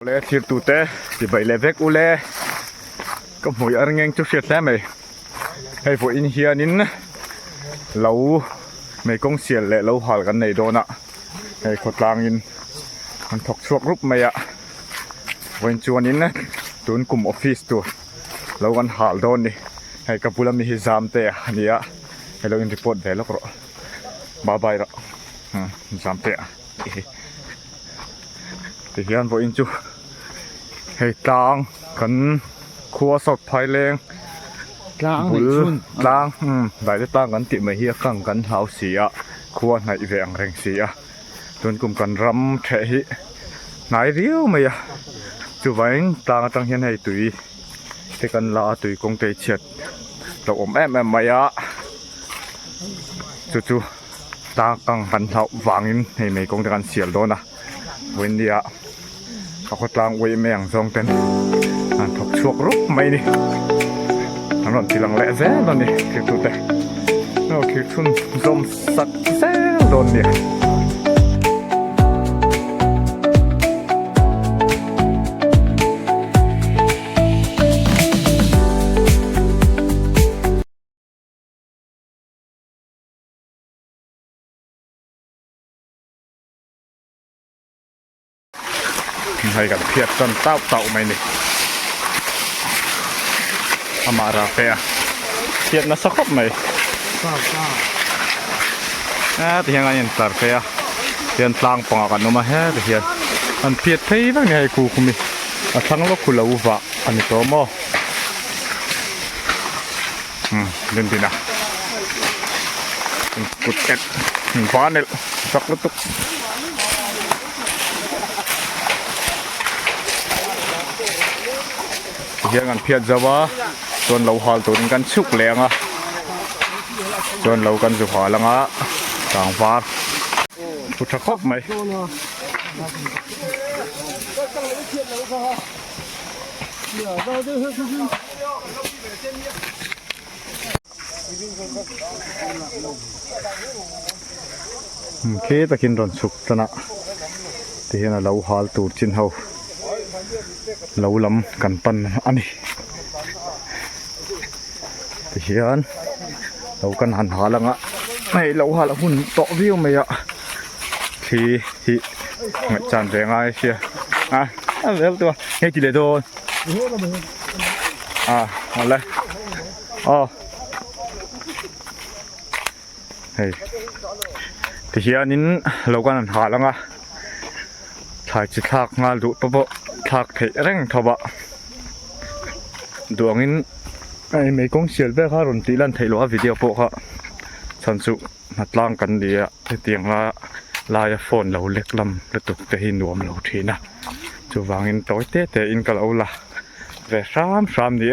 le thir tu te ti bai le vek ule ka hmui ar ngeng chu hriat hle mai hei vo in hianin lo Meikawng sial le lo hal kan nei dawna hei khawtlangin an thok chuak rup mai a voin chuanin tun kum office tu lo kan hal dawn ni hei ka pula mi hi zam te ania hei lo in report ve lok ro bye bye ro zam te thì hiện vô in chú hay tang cần khua sọt phai lên tang lại tang cần tiệm mấy hiệp càng cần háo xì á khua này vẹn rèn xì á tuần cùng cần rắm trẻ hi nãy riêu mày à chú vậy tang trong hiện hay tùy thì cần là tùy công ty triệt đầu ôm em mày á chú tang càng cần háo vàng in thì mấy công ty cần xỉa đó nèวันนี้เขาก็ตั้งไว้แมงซองเต็นถกชวกรุกไม่ดิถนนที่หลังแหละแซ่ตอนนี้คือตัวแต่เราคือชุนซมสักแซ่โดนเนี่ยให้กันเพียรจนเต่าไม่นี่อามาราเฟียเพียรน่าสักไหมที่ยังไงยันตาเฟียเพียรพลางปองกันนมาเฮ้ที่ยังอันเพียรที่บ้างไงกูคุมิทั้งโลกคุลาอุบะอันนี้ตัวมั่วเล่นดีนะกุดเอ็ดฟ้าเนี่ยสักลุตุกเฮียกันเพียรจะว่าจนเราหอลตุนกันชุกแรงอ่ะจนเรากันสุขลังอ่ะต่างฟ้าพุทธคบไหมเคตะกินรอนสุกตนะที่เห็นเราหอลตุนจินเฮาเราล้ำกันปันอันนี้ที่เห็นเรากันหันหาลังอ่ะไม่เราหาละหุ่นโตวิวไม่อะที่เงยจานแรงไอ้เชียเร็วตัวให้จีเลยโดนเอาเลยเฮ้ยที่เห็นนี้เรากันหันหาลังอ่ะถ่ายจิตทักงานดูปะทักเทแรงทบะดวงนี้ไอ้Meikawngเสียลเบ้ข้ารนตีลันเทโลวิดีโอโปะค่ะฉันสุนัดล่างกันดีอะที่เตียงลายโฟนเราเล็กลำระตุกแต่หินรวมเราทีนะจูวางอินโต้แต่อินกับเราละเวสามดี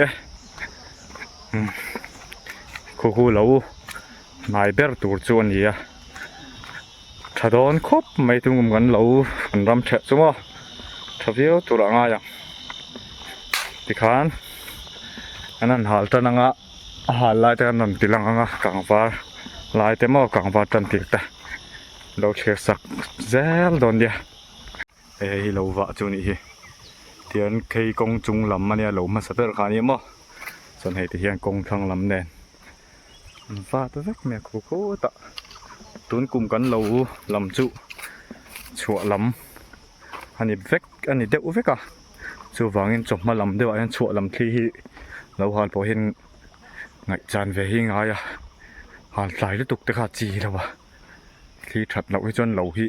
คู่เรานายเบอร์ตูจวนดีอะถ้าโดนครบไม่ถึงกันเราอันรำเฉะใช่ไหมถ้าเบี้ยวตัวง่ายอย่างที่ขันอันนั้นหาลตันงะหาลลายแต่นั่นติลังงะกังฟ้าลายแต่หม้อกังฟ้าตันติดแต่เราเชื่อสักเซลโดนเดียเราว่าจุนี่เทียนเคยกงจุงลำมันเนี่ยเรามาสเตอร์ขานี้มั้งส่วนเหตุที่ยังกงทางลำแดนฟ้าตัวเล็กแม่โคตะตุนกลุ่มกันเราลำจุชัวลำอันนี้เวกอันนี้เด็กเวกอ่ะชัววางเงินจบมาลำเดียวอันชัวลำที่เราหาพอเห็นไงจานเวหิงไงอ่ะหาสายแล้วตุกตะขาจีแล้ววะที่ถัดเราให้จนเราที่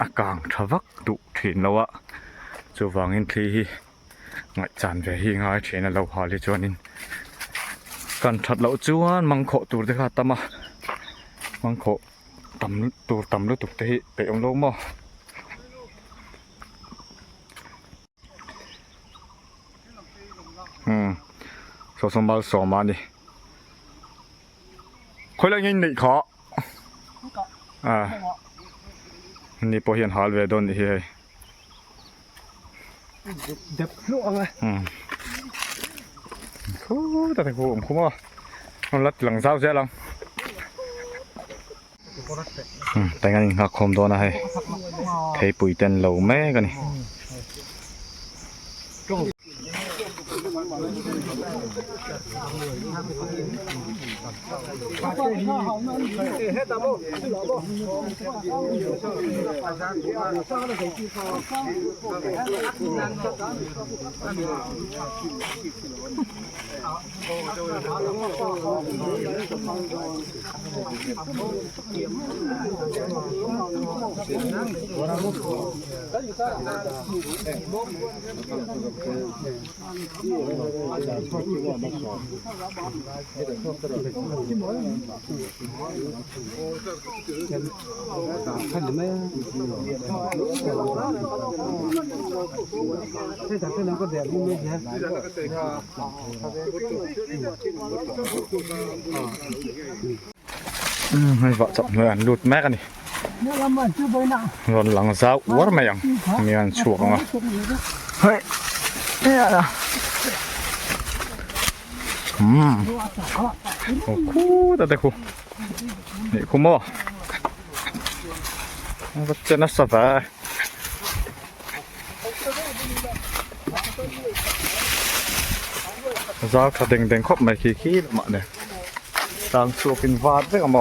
อากาศทวักดุถิ่นแล้ววะชัววางเงินที่ไงจานเวหิงไงเช่นเราหาเลยจวนนินการถัดเราจวนมังโคตัวตะขาตมามังโคต่ำตัวต่ำแล้วตุกที่ไปองโลกมั้งสมบัติสองมาดิคนละยินดีขอนี่พอเห็นหาเวดอนที่เด็บลูกอะไรแต่ถึงผมคุ้มว่ามันรัดหลังเศร้าเสียหลังแต่งั้นหักคมตัวนะให้เทปุ๋ยเต้นเหลวแม่กันนี่ ให้vợ chồng người ăn lụt mẹกันđi rồi lằng sao uất mày ăn người ăn chuột không à hey khu ta đây khu này khu mò nó chân nó sập à giao thật đỉnh đỉnh khóc mày khí khí mà này đang chuột kinh vạt đấy mà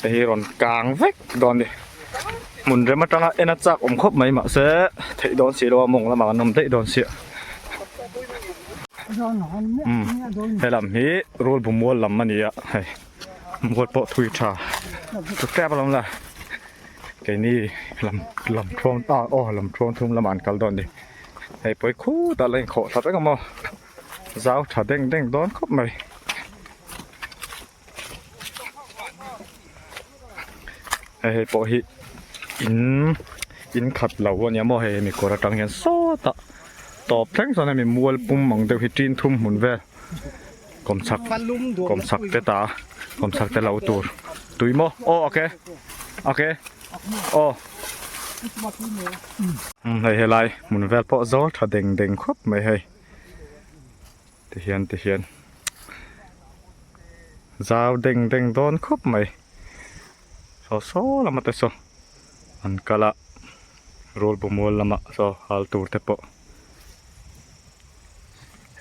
thì còn càng vách đòn đi muốn ra mắt trăng em chắc khóc mấy mà sẽ thấy đòn xịt đâu mông là mà nằm thấy đòn xịt hay làm hí rồi bùm mua làm anh ấy hay mua bộ thui trà tôi kẹp lắm là cái này làm tròn ta làm tròn thùng làm ăn cào đòn đi hay bơi khu ta lên khổ thật đấy không mà giáo trà đen đen đón khóc mày hay bộ hi in khát lâu anh em mà hay mình có ra trăng hiện số ta tọpทั้งส่วนนี้มีมัวปุ่มมองเดียวที่จีนทุ่มหมุนเวลกลมสักเตตากลมสักเตเราตัวตุยโมโอเคโอ้เฮ้ยไรหมุนเวลเพราะซ้อถ้าเด้งครบไม่ให้เทียนจ้าวเด้งโดนครบไหมโซ่ละมาแต่โซ่อันกะละโรลบุมัวละมาโซ่ฮัลตูเตปะ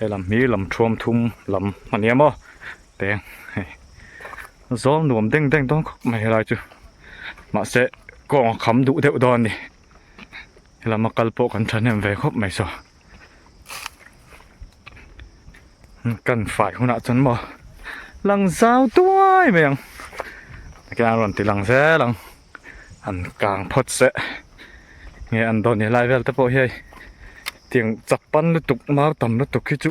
ให้ลำมีลำท่วมทุ่มลำมันเนี้ยมั้งแดงซ้อมหน่วมเด้งต้องไม่อะไรจูมาเสะกองคำดุเดือดดอนดิให้ลำมากระโปกันฉันเนี่ยไปครบไม่ซ้อกันฝ่ายหัวหน้าฉันบ่หลังสาวตัวไม่ยังแกนวันที่หลังเสะหลังอันกลางพดเสะเงี้ยอันโดนเนี่ยไล่เวลตะโพเฮtiếng chập pan nó tục máu tầm nó tục khi chú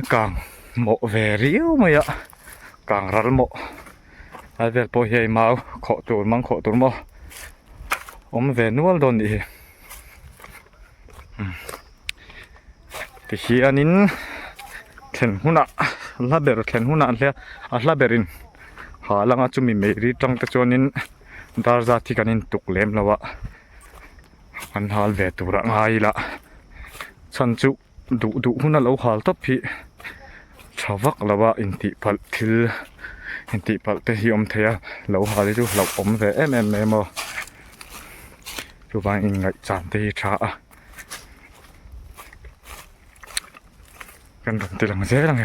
càng mộ về riếu mày ạ càng rắn mộ ai về bồi hay máu khổ tủi mang khổ tủi mò ông về nuôi đồn đi thì khi anh in thèn huna lá bèr thèn huna le lá bèrin hà lăng chú mình mấy ri trong ta cho nên dar ra thì cái nên tục lem là vậy anh hal về tụ ra ngay là chân chú đủ huna lâu hal top hi chavak là ba in tị pal te hi om thea lâu hal chú lâu om về em mà chú vang in ngay chán te hi chaกันตีหลังเสียหลัง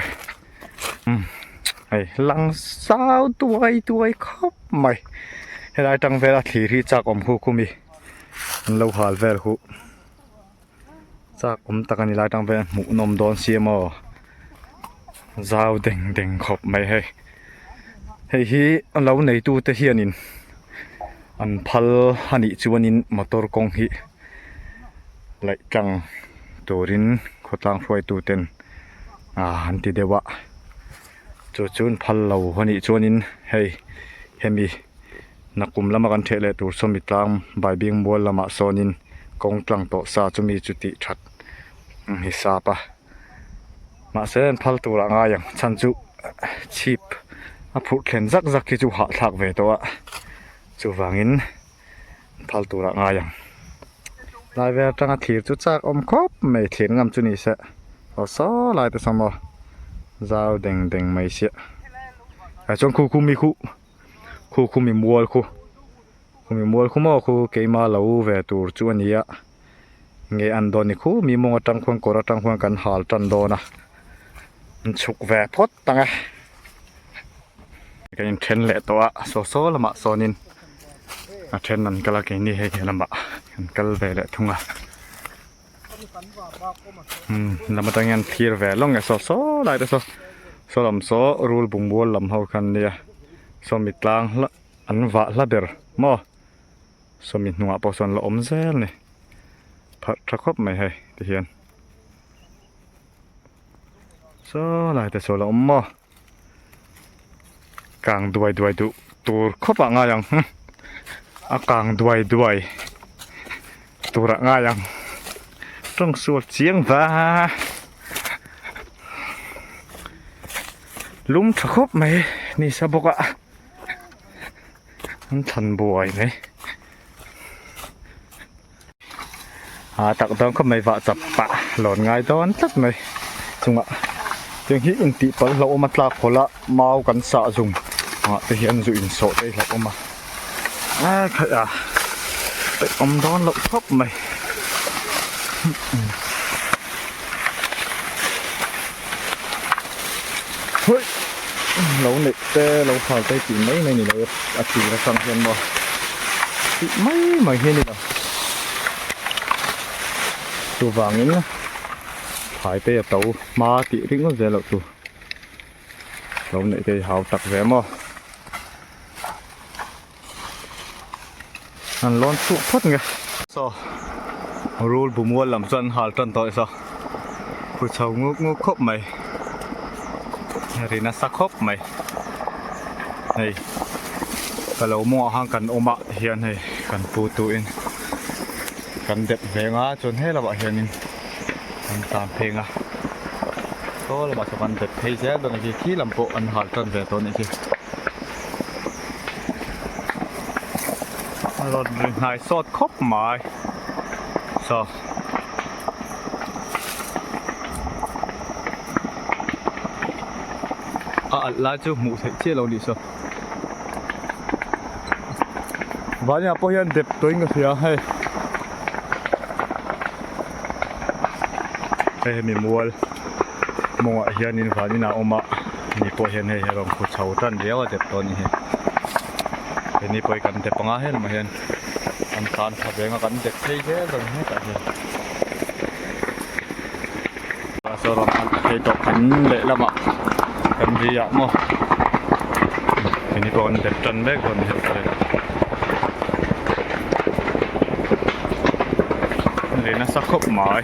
ไอ้หลังสาวตัวครบใหม่ให้ได้จังเวลาที่จากอมคู่มีเราหาเวลคู่จากอมตะกันนี่ได้จังเวลหมูนมโดนเสียมาสาวเด้งครบใหม่ให้ฮีเราในตู้เทียนินอันพัลฮันิจวนินมอเตอร์กงฮีไหลจังตัวรินขดลางไฟตู้เต็นอันที่เดียวว่าจูนพัลเราฮันิจวนินให้เฮมีนักกุมละมากันเทเลตูสมิตามใบบิงบัวละมาโซนินกงกลางโตซาจะมีจุติชัดฮิซาปะมาเส้นพัลตัวละง่ายอย่างชันจุชีพพูดเข็นซักที่จูหาทักเวตัวจูวางินพัลตัวละง่ายอย่างลายเวลจังทีจุจากอมครบไม่เถียนงามจุนี่เสะเอาซ้อลายแต่สมอเจ้าเด้งไม่เสียไอ้จงคู่มีมัวคู่มีมัวคู่มอคู่เกมาเหลาเวตัวจวนนี้ nghe ăn đòn thì khu mi mong trăng khoang cổ trăng khoang cần hal trăng đòn à chụp về phốt tăng à cái trên lệ to à số là mà số nín trên nằm cái là cái này hay làm bạ cái về lệ thung à làm tăng anh thiệt về long cái số lại đó số làm số rule bùng bùa làm hậu khăn nè số mít lang là ăn vạ là bер mò số mít nua bao son là ôm zel này phát trắc khóc mày hay thì hiện số lại thì số là ôm mò càng đuổi tụ tụ khóc bạn ngay yang càng đuổi tụ ra ngay yang trong suốt chiếng và lúng trắc khóc mày ni sao bốc ạ anh thần bùi này tặng đón không mày vợ chập bạ lòn ngay đón tất mày chung ạ tiếng hít in tị bật lỗ mặt lạc khổ lạ mau cắn sợ dùng tôi hiện dụ in sổ đây lỗ mà thật à tại ông đón lỗ khóc mày hơi lỗ nịch lỗ khỏi tay chỉ mấy này này lỗ chỉ là sang hiện mà chỉ mấy mà hiện này tụ vàng nhá phải tê tàu mà tị tính nó dễ lậu tụ lỗ này thì hào tặc vé mà ăn lon tụ phất nghe so rule bù mua làm dân hal trần tội sao phụ chầu ngô khóc mày thì nó sắc khóc mày này cái lỗ mua hàng cần ôm ạ hiện này cần phụ tụi cần đẹp về ngã chốn hết là bạn hiện in cần tạm phèn à đó là bạn sẽ cần đẹp thấy thế đó là cái khí làm bộ ăn hal trần về tôi này kia rồi hai sốt khóc mày sao lá chú mũ thấy chia lâu đi sao và nhà bao nhiêu đẹp tôi nghe thấy hay đây mình mua hiện in vào như nào mà ni bao hiện hay rồi phụ chầu trần đéo đẹp tôi như thế ni bao cần đẹp bằng hết mà hiện anh tan thà về mà cần đẹp thấy thế rồi hết cả hiện và sau đó thấy tộc khánh lệ lắm ạ cần gì ạ mà ini còn đẹp trần đấy còn hiện tại đây nó sắc khóc mỏi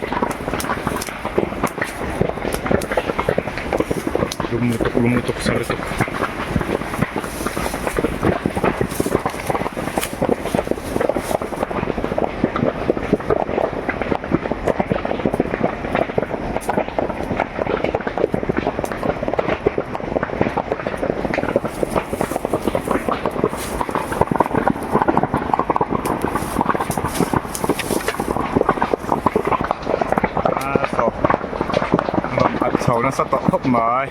lumutok sartok nó sẽ tọt khóc mời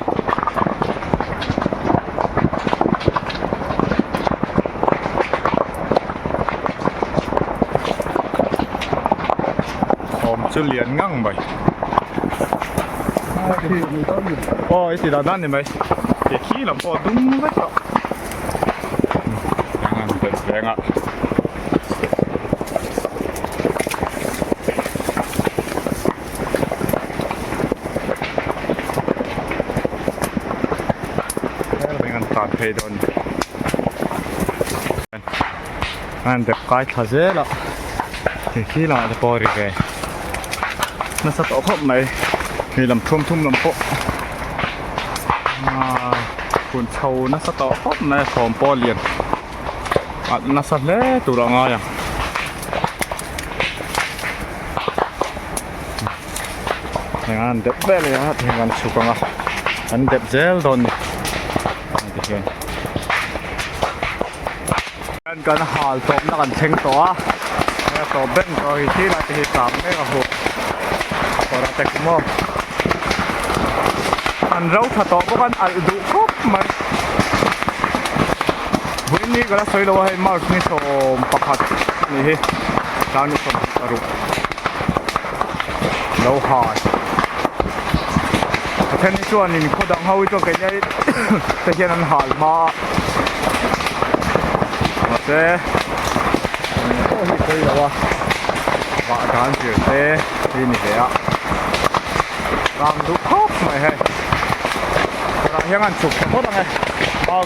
hòm chưa liền ngang mày ôi thì là đan này mày để khí làm bò đúng hết rồi đang ăn đẹp đẹp ạ tàn phê đồn ăn đẹp cái thà dễ lắm thì khi là nó bò rồi nó sẽ tổ khóc này thì làm thum làm bộ cuốn sâu nó sẽ tổ khóc này còn bò liền nó sẽ lé tụ ra ngay ăn đẹp bé này thì ăn sụp ngon ăn đẹp dễ đồn anh cần hal tôm nó cần theng to nghe to bên rồi thì là thì tạm cái là hộp còn là tech mo anh rau thà to có ăn đủ khóc mà với ní cái là soi đâu hay mau ní sôm bạc hạt ní he sao ní sôm cà rốt lâu hard thế nên cho nên có đang hậu cho cái này thực hiện ăn hard mà thế cái là và cảm觉thế thì như vậy làm đủ khóc mày hay làm những anh chụp một này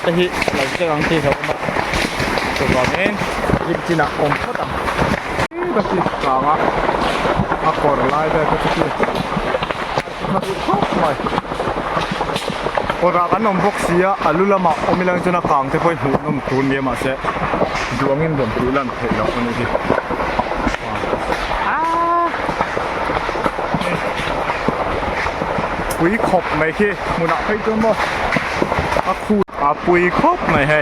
cái gì là cái anh thì thôi mà chụp vào nên chỉ là ôm hết à cái gì cả mà còn lại đây cái gì mà đủ khóc mày orang kan nombok sia alula ma omilang jona kang te poi hu nom tun me ma se duangin dom tulan thei lo ani ki pui khop mai ki muna phei tu mo a khu a pui khop mai he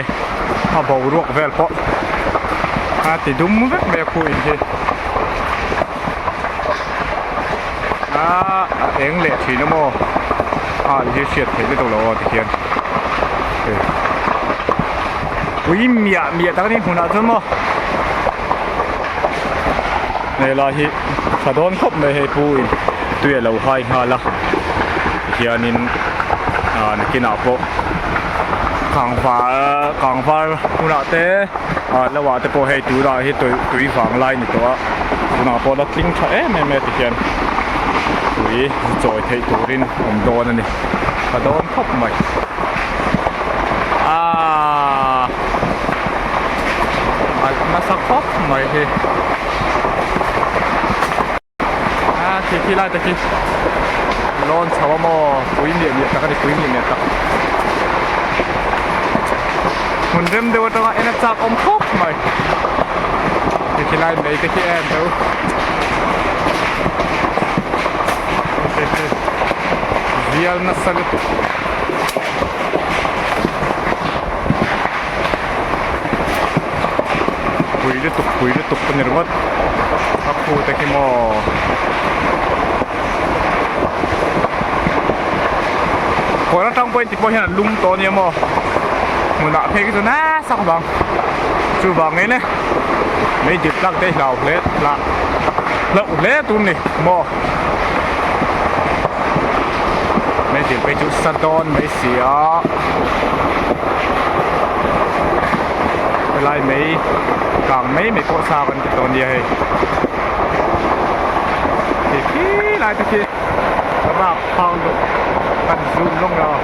a bau ruak vel po a ti dum vek me khu in ki a eng le thi no mo thì chuyện thấy cái đầu lò thì hiện quý mía tao đi hôm nào chứ mà này là hi cả đón khóc này hay bùi tuyệt lâu hai hà là hiện nên cái nào bộ càng phá hôm nào thế làว่าแต่พอให้ดูได้ให้ตัวฝั่งไล่นี่ตัวhôm nàoพอเราติ้งใช้แม่ที่hiện tuổi rồi thấy tuổi lên ổn đo này và đo khóc mày nó sắc khóc mày thì khi lại thì lon cháu mò quý niệm ta cái quý niệm ta mình đem đều tao anh chắc ôm khóc mày thì khi lại mấy cái kia em đâu sial nasagot pwede tuk panirwat ako taki mo kora tang point tipo hian lung to ni mo muna phei ki na sak bang chu bang nge ne mấy dịp lắc đây lào lết là lợn lết tuôn này mo mấy dịp bây chút sân đòn mấy xía lại mấy càng mấy có sao vẫn cái tuần gì hay thì khi lại thì các bạn phong được cần zoom luôn rồi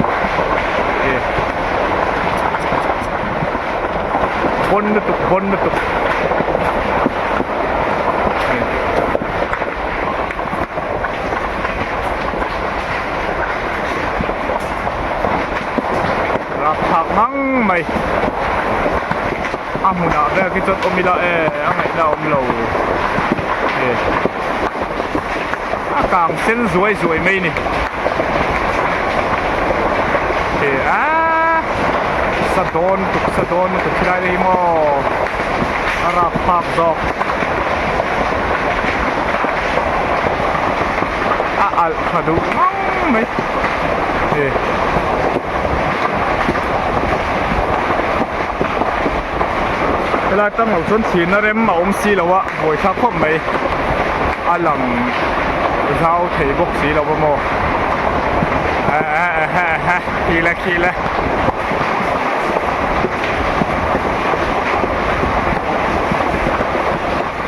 bôn được thạc măng mày mùa nào đây cái chốt ôm lại ăn này đâu ôm lầu càng xinh ruồi mây này sa đòn tục khi lại đi mò rạp phạc dọc khá đủ măng màyเวลาตั้งเอาส่วนฉีนนะเร็มมาอมซีแล้ววะโวยชักพวกไม่หลังเท้าเทบกสีแล้ววะโมขี่ละ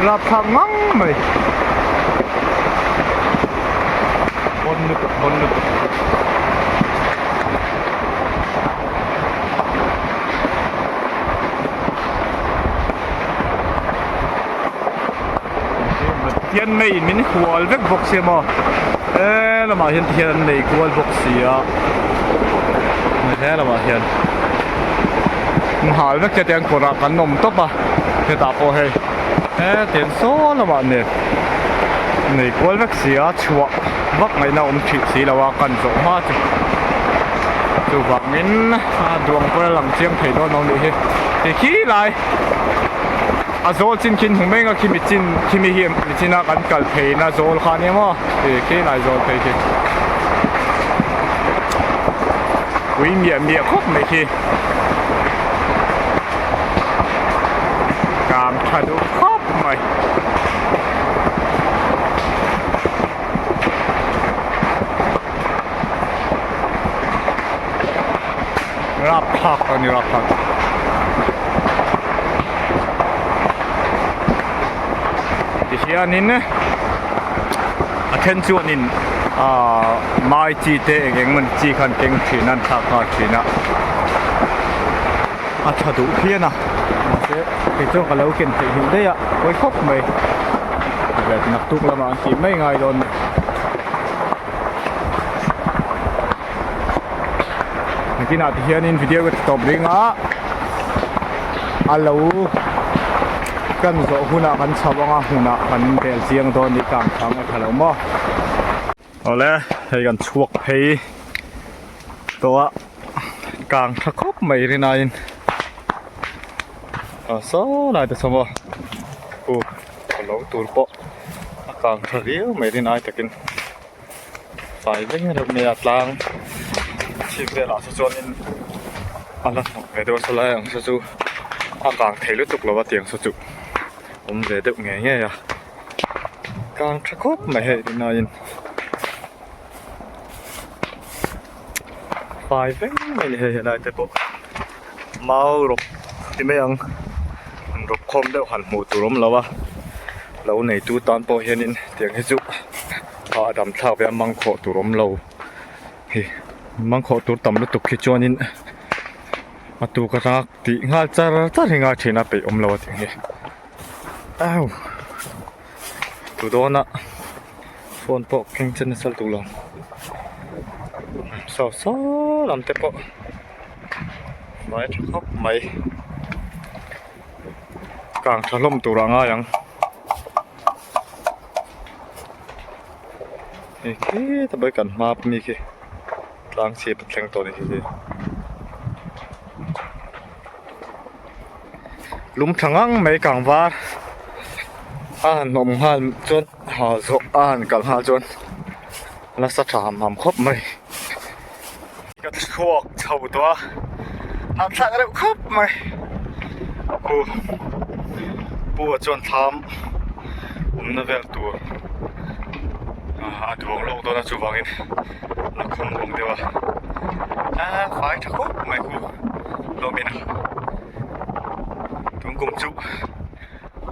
รับทางงั้งไหมบนนึกthiên mày mình khual vek bok sia mo là mà hiện thiên này khual bok sia này thế là mà hiện hal vek cái cổ ra cắn nôm top à cái ta po hay tiền số là mà này khual vek sia chua vak ngày nào chỉ xí là wa cắn rộng ha từ vak min duang po làm chiang thầy đó nó đi thì khí lại zol chin kin hung menga kimi hiam china kan kal phei na zol khani mo ke lai zol phei ki ui mia khop me ki kam thadu khop mai รับพักตอนนี้รับพักที่เชียนินนะอาเทนชวนนินไม่จีเตเองมันจีคันเก่งทีนั่นทักมาทีนะถ้าดูเพี้ยนะเสียที่ช่วงกันแล้วกินถึงได้อะไว้ครบไหมแบบนักทุกละมันกินไม่ง่ายโดนที่น่าที่เห็นในวิดีโอก็ตบริงอ่ะอัลโหลกันก็หุ่นกันชาวบ้านหุ่นกันเปลี่ยนเสียงตอนนี้กลางทางฮัลโหลมั้งเอาละให้กันชวกให้ตัวกลางทักครบไม่ได้นายสอนายแต่สมบูรณ์โอ้ฮัลโหลตัวปะกลางทักเรียวไม่ได้นายแต่กินไฟไม่เงี้ยเราไม่อยากล้างที่เวลาสุดๆนี่อะไรไปดูสไลด์ของสุดๆอากาศเทลุตุกแล้วว่าเตียงสุดๆผมเลยดึกเงี้ยอ่ะกลางทักครบไม่ให้ได้นายไฟไม่ได้ได้แต่ปุ๊บเมารบที่ไม่ยังรบคมได้หันหมูตุ่มแล้ววะเราในตู้ตอนโปเฮนินเตียงให้จุพอดำเท้าไปมังโคตุ่มเราเฮ้มังโคตุต่ำลุตุกขี้จวนินมาตูกระรักตีงาจ้าให้งาเชนะไปเราถึงเฮ้อ้าวตูโดนอะฝนปกเก่งจนสั่นตุลงสาวลำเตปะไม่ครับไม่กลางถล่มตัวง่ายยังโอเคทำไมกันมาปนี่คือกลางเสียบแข่งตัวนี้ทีลุมทางไม่กลางวานมหันจนหาศกกันหาจนและสถานครบไม่ก็ชวกชาวตัวสักเร็วครับไหมปูจนทำนั่นเป็นตัวดวงโลกตัวนั้นจูบังอินนักคงวงเดียวไฟชักครบไหมโลมินะตรงกลุ่มจุ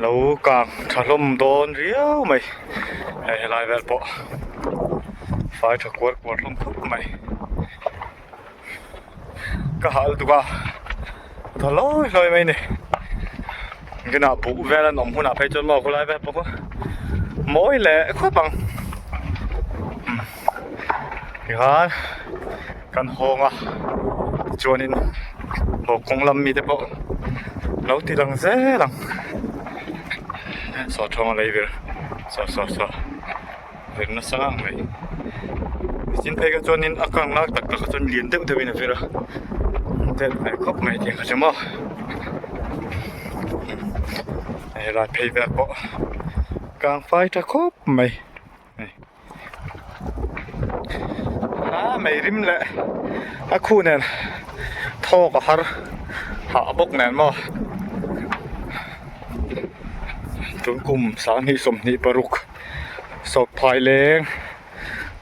เรากลางถล่มโดนเรียวไหมไอ้ลายแบบปะไฟชักกวดลงครบไหมก็หาตัวทะเลาะเลยไหมเนี่ยก็น่าปุ๊บเวลาหนุ่มคนน่าไปจนมองคนไรแบบปะมอยแหละครบบังกันห้องอ่ะจวนินบอกคงลำมีแต่ปะเราตีหลังเสียหลังสอดทองอะไรเวลสอดเวลน่าสง่าไหมจินเพก็จวนินอาการนักตักจนเลี้ยนเต็มวินาทีละเด็ดไปครบไม่เที่ยงก็จะมาไอ้ลายเพย์แบบปะกลางไฟจะครบไหมไม่ริมแหละคู่เนี่ยท่อกับหาบกแนนมาจนกลุ่มสามีสมนิปรุกสอบภายเลง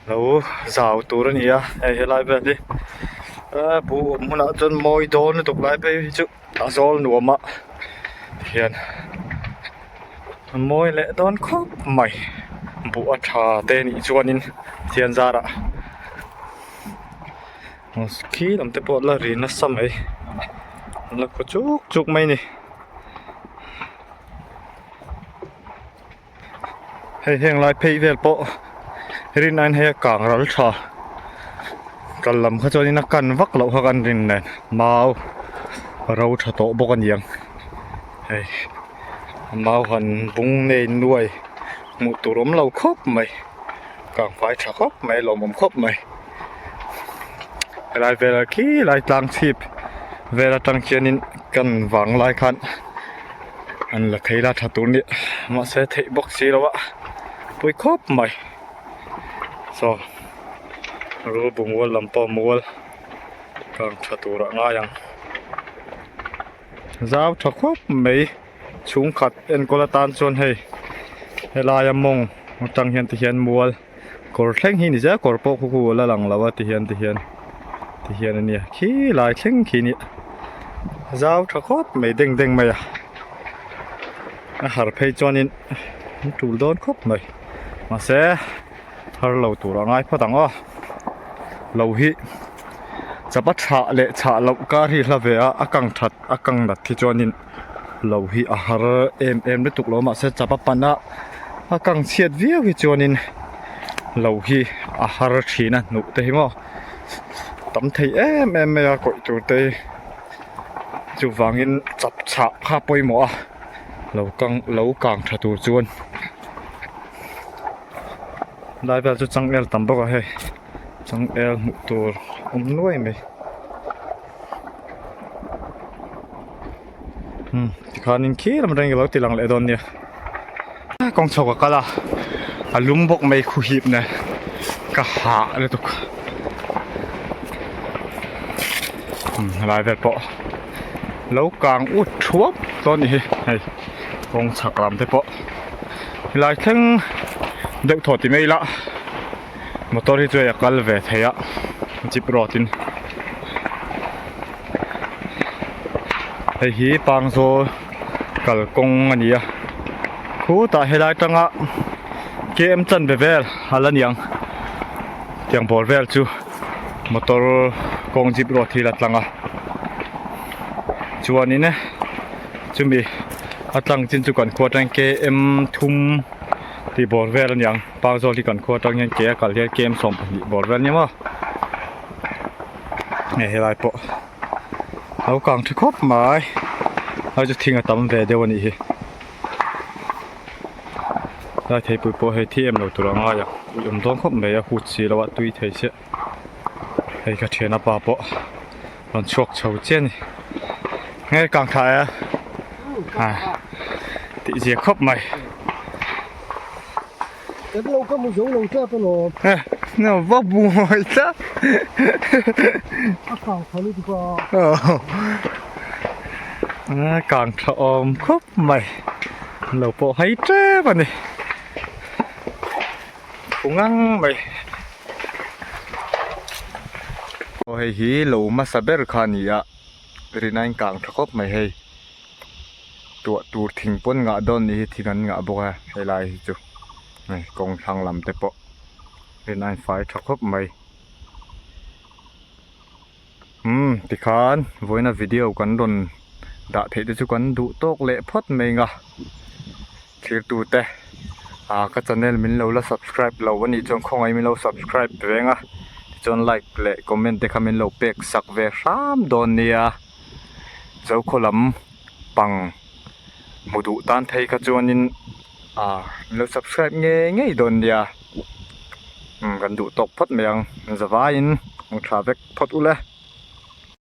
แล้วสาวตัวนี้ไอ้ลายแบบนี้ผู้มันจนมอยโดนตกลายไปจุดอาซอลหนัวมะเฮียนมอยเละโดนครบใหม่บัวชาเตนิจวนินเทียนซาระสกีลำเตปอดละรีนัสซัมไอแล้วก็จุกไม่นี่ให้เฮงลายเพย์เวลปอรินนันให้กลางรัลชากันลำเขาจนี่นักกันวักเหล่ากันรินนันมาเราชะโตบกันยังเฮ้มาหันบุงเนนด้วยมุตุรมเราครบไหมกลางไฟชะครบไหมเรามุมครบไหมลายเวลาขี้ลายต่างชีพเวลาต่างเชียนินกันหวังลายคันอันละใครละทัดตัวนี้มาเซตบ็อกซี่แล้ววะปุยครบไหมรู้บุ้งวัวลำปอมัวกลางทัดตัวง่ายยังเจ้าทักครบไหมชุงขัดเอ็นกอลตันชนให้ลายมงตั้งเฮียนมัวกอดแท่งหินจ้ะกอดปอกคู่ละหลังแล้วว่าที่เฮียน ที่เฮียนเนี่ยขี้ลายเข่งขี้นี่เจ้าทะคบไม่เด้งเด้งไหมหาเพย์จอนินตูโดนคบไหมมาเสหาเราตัวง่ายพอตังอ่ะเราฮีจะปัดฉะเละฉะเราการีละเวะอากังทัดอากังดัดที่จอนินเราฮีอาหารเอ็มได้ตุกเรามาเสจะปัดปันนะอากังเสียดเวียวิจอนินเราฮีอาหารชีนะหนุเตหิมอตั้มไทยไม่อยากกดตัวเตจูวางินจับฉะข้าปอยหมอเรากังทัดตัวจวนได้แบบจะจังเอลตั้มบอกว่าเฮ้จังเอลมุตัวน้อยไหมที่ขานินขี้แล้วมันเร่งเราตีหลังเลยตอนเนี้ยกองชกกันละลุมบกไม่คุยบนะก็หาเลยทุกลายแบบเปาะแล้วกลางอุดชัวตอนนี้ไอ้กองฉักลำเทปะลายทั้งเด็กถอดที่ไม่ละมอเตอร์ที่จะอยากกัลเวทเฮียจิบรอตินไอ้ฮีปังโซกัลกงอันนี้คู่ตาเฮลัยตั้งอะเกมจันเบเวลฮัลโหลยังบอลเวลจูมอเตอร์กงจิบรอที่ละตั้งอะจวนนี้เนี่ยจุมีอัตลังจินจุกันขวดแรงเกมทุ่มที่บอลเวลยังปังโซที่กันขวดแรงยังเกกัลเลียเกมสมบอลเวลเนี่ยมั้งเนี่ยเฮลัยปะเรากางที่ครบหมายเราจะทิ้งตั้มเวเดียววันนี้ได้เทปุยโปให้ที่เอ็มเราตัวง่ายอย่างยมต้องครบไม่อยากพูดสิแล้วว่าตุยเทเสียให้กระเทียนปะปะตอนชกเฉาเจนไงกางถ่ายติเสียครบไหม这老干部小老这不咯？那我不会的。他刚考虑这个。กางทอมครบไหมเราปอให้เจ้านี่กูงั้งไหมโอ้ยฮีเรามาสับเบอร์คานี่อะรีนัยกางทครบไหมให้ตัวตูทิ้งปนงาดอนนี่ที่นั่นงาบอกให้ลายจูนี่กองทางลำเตปะรีนัยไฟทครบไหมที่ขานวันนี้วิดีโอกันโดนด่าเทดิจุกันดูโต๊ะเละพอดเมงะคิดดูเตะก็จะเน้นมินเราละ subscribe เราวันนี้จงคงไอ้มินเรา subscribe เองะจน like เละคอมเมนต์เด็กมินเราเป็กสักเวรามโดนเนี่ยเจ้าคนลำปังมุดุตันไทยก็จวนินเรา subscribe เงี้ยโดนเนี่ยกันดูโต๊ะพอดเมงจะว่าอินมึงทราเวกพอดอุเล่